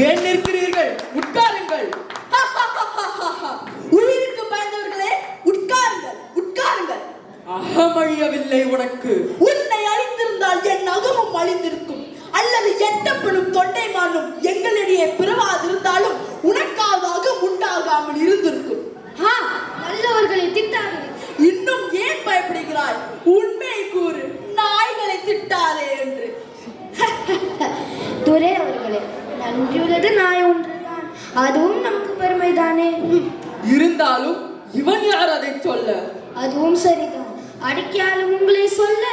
ஏன் நிற்கிறீர்கள்? உட்காருங்கள். உயிருக்கு பயந்தவர்களே, உட்காருங்கள், உட்காருங்கள். அகமழியவில்லை உனக்கு. உன்னை அழித்திருந்தால் என் அகமும் அழிந்திருக்கும். அல்லது எட்டப்படும் தொண்டைமானும் எங்களிடையே பிறவாதிருந்தாலும் உனக்காக அகம் உண்டாகாமல் இருந்திருக்கும். நல்லவர்களை திட்டாதே. இன்னும் ஏன் பயப்படுகிறாய்? உண்மையை கூறு, நாய்களை திட்டாதே என்று. துரை அவர்களே, நன்றியுள்ளது நாய் ஒன்றுதான். அதுவும் நமக்கு பெருமைதானே. இருந்தாலும் இவன் யார் அதை சொல்ல? அதுவும் சரிதான். அடிக்காலும் உங்களை சொல்ல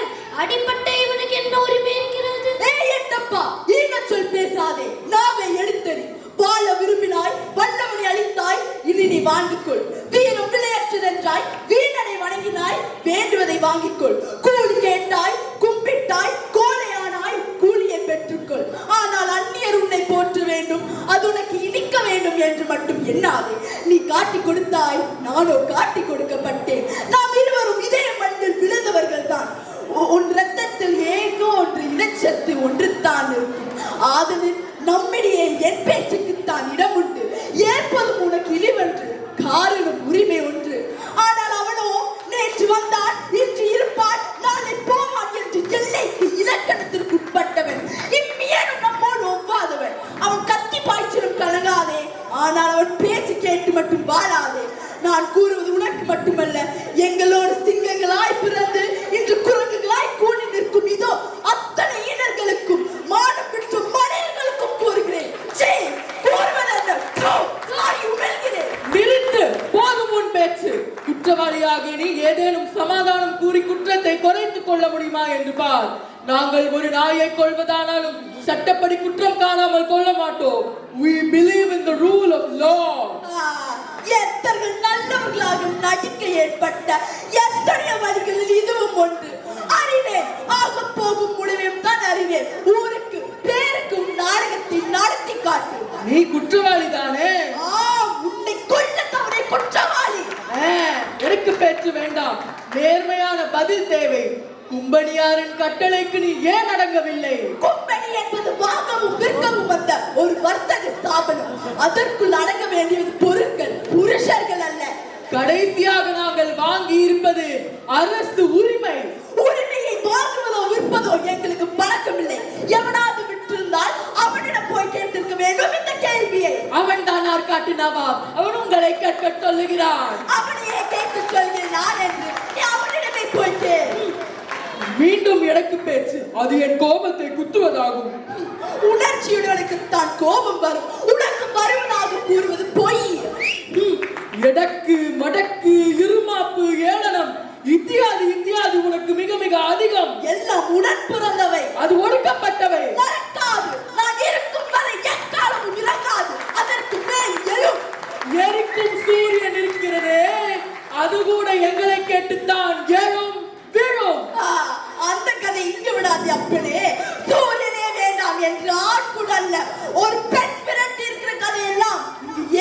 அடிப்பட்ட இவனுக்கு என்ன உரிமை இருக்கிறது? எட்டப்பா, ஈன சொல் பேசாதே. நாவை எடுத்தறி. வாழ விரும்பினாய், வல்லவனை அழித்தாய், இனி நீ வாழ்ந்துக்கொள். வீரம் விளையாற்றுதென்றாய், வீணனை வணங்கினாய், வேண்டுவதை வாங்கிக்கொள். கூலி கேட்டாய், கும்பிட்டாய், கோழையானாய், கூலியை பெற்றுக்கொள். ஆனால் அந்நியர் உன்னை போற்ற வேண்டும், அது உனக்கு இனிக்க வேண்டும் என்று மட்டும் எண்ணாதே. நீ காட்டி கொடுத்தாய், நானோ காட்டி கொடுக்கப்பட்டேன். நாம் இருவரும் இதே மண்ணில் விழுந்தவர்கள் தான். உன் ரத்தத்தில் ஏகோ ஒன்று இனச்சத்து ஒன்று தான் இருக்கும். ஆதலின் நம்மிடையே என் பேச்சுக்குத்தான் இடம் உண்டு. ஏற்பதும் உனக்கு இழிவென்று, காரணம் உரிமை ஒன்று. ஆனால் அவனோ நேற்று வந்தான், இன்று இருப்பான், நாளை போவான் என்று எல்லைக்கு இலக்கணத்திற்கு உட்பட்டவன். இம்மியனும் நம்மோடு ஒவ்வாதவன். அவன் கத்தி பாய்ச்சிலும் கலங்காதே, ஆனால் அவன் பேச்சு கேட்டு மட்டும் வாழாதே. நான் கூறுவது உனக்கு மட்டுமல்ல, எங்களோடு சிங்கங்களாய் பிறந்து இன்று குரங்குகளாய் கூடி நிற்கும் இதோ அத்தனை இனர்களுக்கும், மானம் பெற்ற மனிதர்களுக்கும் கூறுகிறேன். நிறுத்து, போதும் உன் பேச்சு. குற்றவாளியாக நீ ஏதேனும் சமாதானம் கூறி குற்றத்தை குறைத்துக் கொள்ள முடியுமா என்று பார். நாங்கள் ஒரு நாயை கொள்வதானாலும் சட்டப்படி குற்றம் காணாமல் கொள்ள மாட்டோம். We believe in the rule of law. எத்தர்கள் நல்லவர்களாக நடிக்க ஏற்பட்ட எத்தனை வழிகளில் இதுவும் ஒன்று. அறிவேன், ஆக போகும் முடிவையும் தான் அறிவேன். ஊருக்கு பேருக்கும் நாடகத்தை நடத்தி காட்டு. நீ குற்றவாளி தானே? உன்னை கொல்ல தவறை குற்றவாளி. எனக்கு பேச்சு வேண்டாம், நேர்மையான பதில் தேவை. கும்பனியாரின் கட்டளைக்கு நீ ஏன் அடங்கவில்லை? கும்பனி என்பது வாங்கவும் விற்கவும் வந்த ஒரு வர்த்தக ஸ்தாபனம். அதற்குள் அடங்க வேண்டியது பொருட்கள், புருஷர்கள் அல்ல. கடைசியாக நாங்கள் வாங்கி இருப்பது அரசு உரிமை. உரிமையை வாங்குவதோ விற்பதோ எங்களுக்கு பழக்கமில்லை. எவனாவது விட்டிருந்தால் அவனிடம் போய் கேட்டிருக்க வேண்டும் இந்த கேள்வியை. அவன் தான் ஆற்காட்டு நவாப். அவன் உங்களை கேட்க சொல்லுகிறான். அவனையே கேட்க சொல்கிறேன் நான் என்று நீ அவனிடமே போய் கேள். மீண்டும் எனக்கு பேச்சு, அது என் கோபத்தை குத்துவதாகும். உணர்ச்சியுடனுக்குத்தான் கோபம் வரும். உனக்கு வருவதாக கூறுவது பொய். எடக்கு, மடக்கு, இருமாப்பு, ஏளனம் இத்தியாதி இத்தியாதி உனக்கு மிக மிக அதிகம். எல்லாம் உடன் பிறந்தவை, அது ஒடுக்கப்பட்டவை. மறக்காது, நான் இருக்கும் வரை எக்காலமும் இறங்காது. அதற்கு மேல் எழும். எரிக்கும் சூரியன் இருக்கிறதே, அது கூட எங்களை கேட்டுத்தான் ஏழும் விழும். அந்த கதை இங்கு விடாது அப்பனே. சூரியனே வேண்டாம் என்று ஆட்கூட அல்ல, ஒரு பெண் பிறந்து இருக்கிற கதையெல்லாம்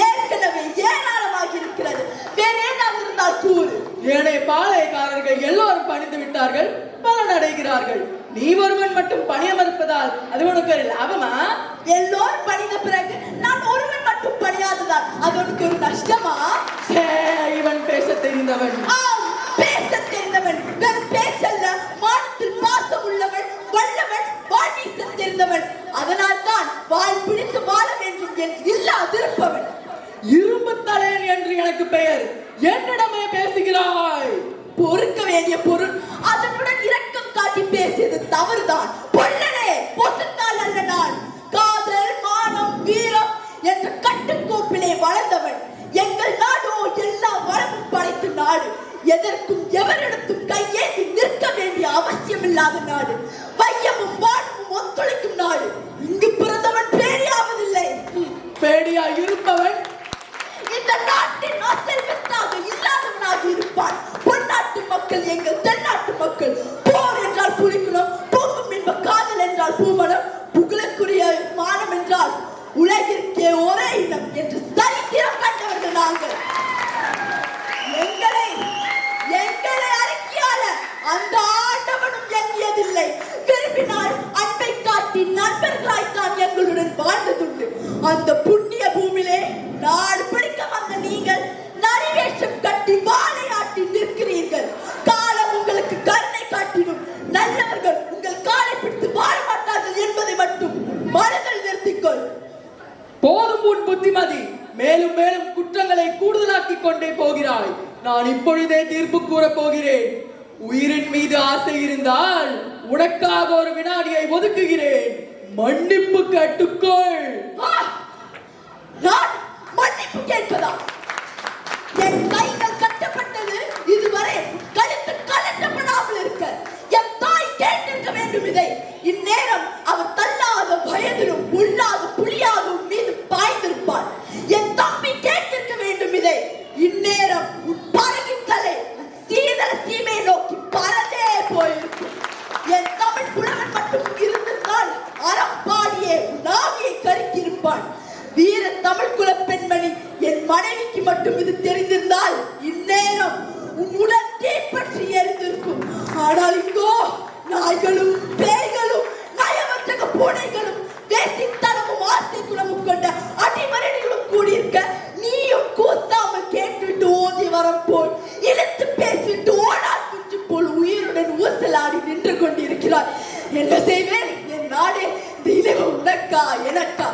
ஏற்கனவே ஏராளமாக இருக்கிறது. வேற ஏதாவது இருந்தால் கூறு. ஏனைய பாளையக்காரர்கள் எல்லோரும் பணிந்து விட்டார்கள், பலன் அடைகிறார்கள். நீ ஒருவன் மட்டும் பணிய மறுப்பதால் அது உனக்கு ஒரு லாபமா? எல்லோரும் பணிந்த பிறகு நான் ஒருவன் மட்டும் பணியாததால் அது உனக்கு ஒரு நஷ்டமா? இவன் பேச தெரிந்தவன். பேச தெரிந்தவன், வெறும் பேச்சல்ல, மானத்தில் பாசம் உள்ளவன், வல்லவன், வாழ் வீச தெரிந்தவன். அதனால் தான் வாழ் பிடித்து வாழ வேண்டும் என்று இல்லாதிருப்பவன். இரும்பு தலையன் என்று எனக்கு பெயர், என்னிடமே பேசுகிறாய். பொறுக்க வேண்டிய பொருள், அதனுடன் இரக்கம் காட்டி பேசியது தவறுதான். பொல்லனே, பொசுத்தால் அல்ல நான். காதல், மானம், வீரம் என்ற கட்டுக்கோப்பிலே வளர்ந்தவன். எங்கள் நாடோ எல்லா வளமும் படைத்த நாடு. எதற்கும் எவரிடத்தும் கையேந்தி நிற்க வேண்டிய அவசியம் இல்லாத நாடு. வையமும் வானமும் ஒத்துழைக்கும் நாடு. இங்கு பிறந்தவன் பேடியாவதில்லை. பேடியா இருப்பவன் இந்த நாட்டின் அசல்வத்தாக இல்லாதவனாக இருப்பான். பொன்னாட்டு மக்கள் எங்கள் தென்னாட்டு மக்கள். போர் என்றால் புலிக்குளம், பூக்கும் என்ப காதல் என்றால் பூமணம், புகழுக்குரிய மானம் என்றால் உலகிற்கே ஒரே இனம் என்று சரித்திரம் கண்டவர்கள் நாங்கள். எங்களை அறிக்கையால அந்த ஆண்டவனும் எண்ணியதில்லை. விரும்பினால் அன்பை காட்டி நண்பர்களாய்த்தான் எங்களுடன் வாழ்ந்ததுண்டு. அந்த புண்ணிய பூமியிலே நாடு பிடிக்க வந்த நீங்கள் நரிவேஷம் கட்டி வாழையாட்டி நிற்கிறீர்கள். காலம் உங்களுக்கு கருணை காட்டிடும். நல்லவர்கள் உங்கள் காலை பிடித்து வாழ மாட்டார்கள் என்பதை மட்டும் மனதில் நிறுத்திக்கொள். போதும் உன் புத்திமதி. மேலும் மேலும் குற்றங்களை கூடுதலாக்கிக் கொண்டே போகிறாய். நான் இப்பொழுதே தீர்ப்பு கூறப் போகிறேன். உயிரின் மீது ஆசை இருந்தால் உனக்காக ஒரு வினாடியை ஒதுக்குகிறேன். மன்னிப்பு கேட்டுக்கொள். நான் மன்னிப்பு கேட்பதா? என் கைகள் கட்டப்பட்டது இதுவரை கழுத்து கலட்டப்படாமல் இருக்க. என் தாய் கேட்டிருக்க வேண்டும் இதை. இந்நேரம் அவர் தள்ளாத வயதிலும் உள்ளாத புலியாகவும் மீது பாய்ந்திருப்பார். என் தம்பி கேட்டிருக்க வேண்டும் இதை. இந்நேரம் உன் பறகின் தலை சீதள சீமையை நோக்கி பறந்தே போயிருக்கும். என் தமிழ் புலவன் மட்டும் இருந்திருந்தால் அறப்பாடியே நாவியை கருக்கியிருப்பான். வீர தமிழ் குல பெண்மணி என் மனைவிக்கு மட்டும் இது தெரிந்திருந்தால் இந்நேரம் உன்னுடன் தீப்பற்றி எரிந்திருக்கும். ஆனால் இங்கோ நாய்களும் பேய்களும் நயவற்றக பூனைகளும் தேசித்தனமும் ஆசை குணமும் கொண்ட அடிமரணிகளும் கூடியிருக்க நீயும் கூத்தாமல் கேட்டுவிட்டு ஓதி வரம் போல் இழுத்து பேசிவிட்டு ஓடால் குஞ்சு போல் உயிருடன் ஊசலாடி நின்று கொண்டிருக்கிறார். என்ன செய்வேன்? என் நாடே இந்த இழிவு உனக்கா எனக்கா?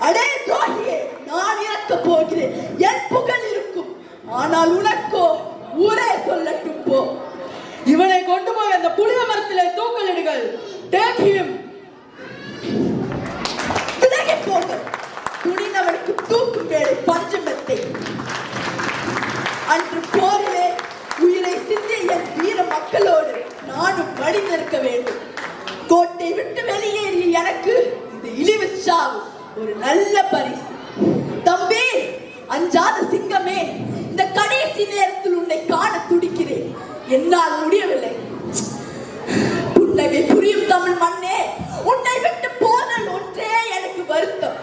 அடே துரோகியே, நான் இறக்க போகிறேன். என் புகழ் இருக்கும். ஆனால் உனக்கோ ஊரே சொல்லட்டும் போ. இவனை கொண்டு போய் அந்த புளிய மரத்திலே தூக்கலிடுங்கள். Take him. விலகி போங்கள். துணிந்தவனுக்கு தூக்கும் வேலை பஞ்சமத்தை. அன்று போரிலே உயிரை சிந்திய என் வீர மக்களோடு நானும் மடிந்திருக்க வேண்டும். கோட்டை விட்டு வெளியேறிய எனக்கு இந்த இழிவு சாவு ஒரு நல்ல பரிசு. தம்பி, அஞ்சாத சிங்கமே, இந்த கடைசி நேரத்தில் உன்னை காண துடிக்கிறேன். என்னால் முடியவில்லை. புன்னகை புரியும் தமிழ் மண்ணே, உன்னை விட்டு போதல் ஒன்றே எனக்கு வருத்தம்.